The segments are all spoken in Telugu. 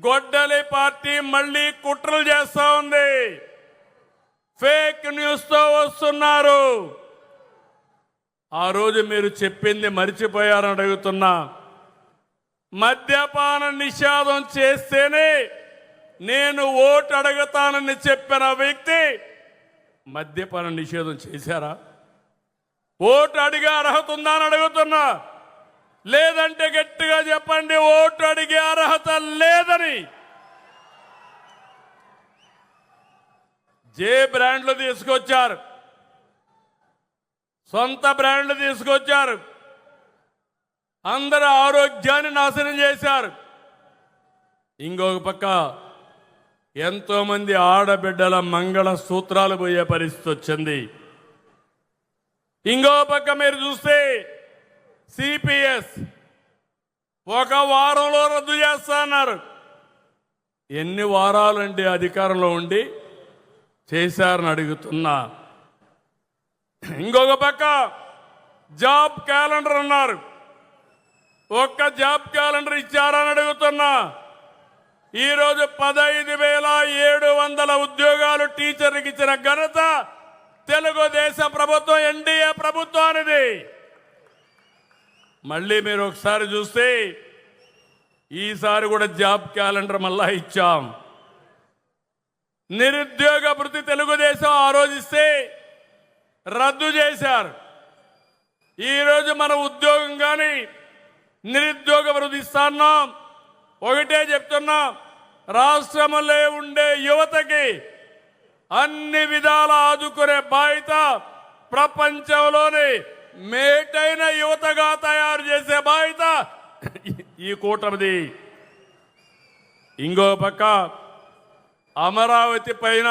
గొడ్డలి పార్టీ మళ్ళీ కుట్రలు చేస్తా ఉంది. ఫేక్ న్యూస్ తో వస్తున్నారు. ఆ రోజు మీరు చెప్పింది మర్చిపోయారని అడుగుతున్నా. మద్యపాన నిషేధం చేస్తేనే నేను ఓటు అడుగుతానని చెప్పిన వ్యక్తి మద్యపాన నిషేధం చేశారా? ఓటు అడిగే అర్హత ఉందా అని అడుగుతున్నా. లేదంటే గట్టిగా చెప్పండి, ఓటు అడిగే అర్హత లేదని. జే బ్రాండ్లు తీసుకొచ్చారు, సొంత బ్రాండ్లు తీసుకొచ్చారు, అందరూ ఆరోగ్యాన్ని నాశనం చేశారు. ఇంకొక పక్క ఎంతో మంది ఆడబిడ్డల మంగళ సూత్రాలు పోయే పరిస్థితి వచ్చింది. ఇంకో పక్క మీరు చూస్తే సిపిఎస్ ఒక వారంలో రద్దు చేస్తున్నారు. ఎన్ని వారాలండి అధికారంలో ఉండి చేశారని అడుగుతున్నా. ఇంకొక పక్క జాబ్ క్యాలెండర్ అన్నారు. ఒక్క జాబ్ క్యాలెండర్ ఇచ్చారని అడుగుతున్నా. ఈరోజు 15,700 ఉద్యోగాలు టీచర్కి ఇచ్చిన ఘనత తెలుగుదేశం ప్రభుత్వం, ఎన్డీఏ ప్రభుత్వానిది. మళ్ళీ మీరు ఒకసారి చూస్తే ఈసారి కూడా జాబ్ క్యాలెండర్ మళ్ళా ఇచ్చాం. నిరుద్యోగ భృతి తెలుగుదేశం ఆ రోజు ఇస్తే రద్దు చేశారు. ఈరోజు మన ఉద్యోగం కానీ నిరుద్యోగ భృతి ఇస్తున్నాం. ఒకటే చెప్తున్నా, రాష్ట్రంలో ఉండే యువతకి అన్ని విధాల ఆదుకునే బాధ్యత ప్రపంచంలోని మేటైన యువతగా తయారు చేసే బాధ్యత ఈ కూటమిది. ఇంకో పక్క అమరావతి పైన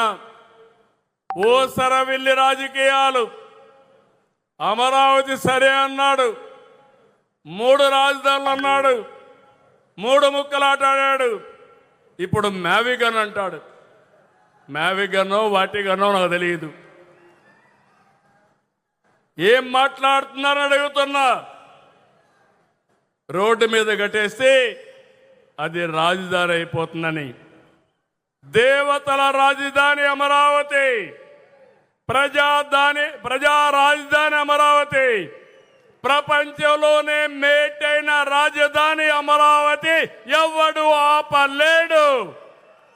ఓసరవిల్లి రాజకీయాలు. అమరావతి సరే అన్నాడు, 3 రాజధానులు అన్నాడు, 3 ముక్కలాటాడాడు. ఇప్పుడు మ్యావిగన్ అంటాడు. మ్యావిగనో వాటిగనో నాకు తెలియదు. ఏం మాట్లాడుతున్నారని అడుగుతున్నా. రోడ్డు మీద కట్టేస్తే అది రాజధాని అయిపోతుందని. దేవతల రాజధాని అమరావతి, ప్రజా రాజధాని అమరావతి, ప్రపంచంలోనే మేటైన రాజధాని అమరావతి. ఎవడు ఆపలేడు.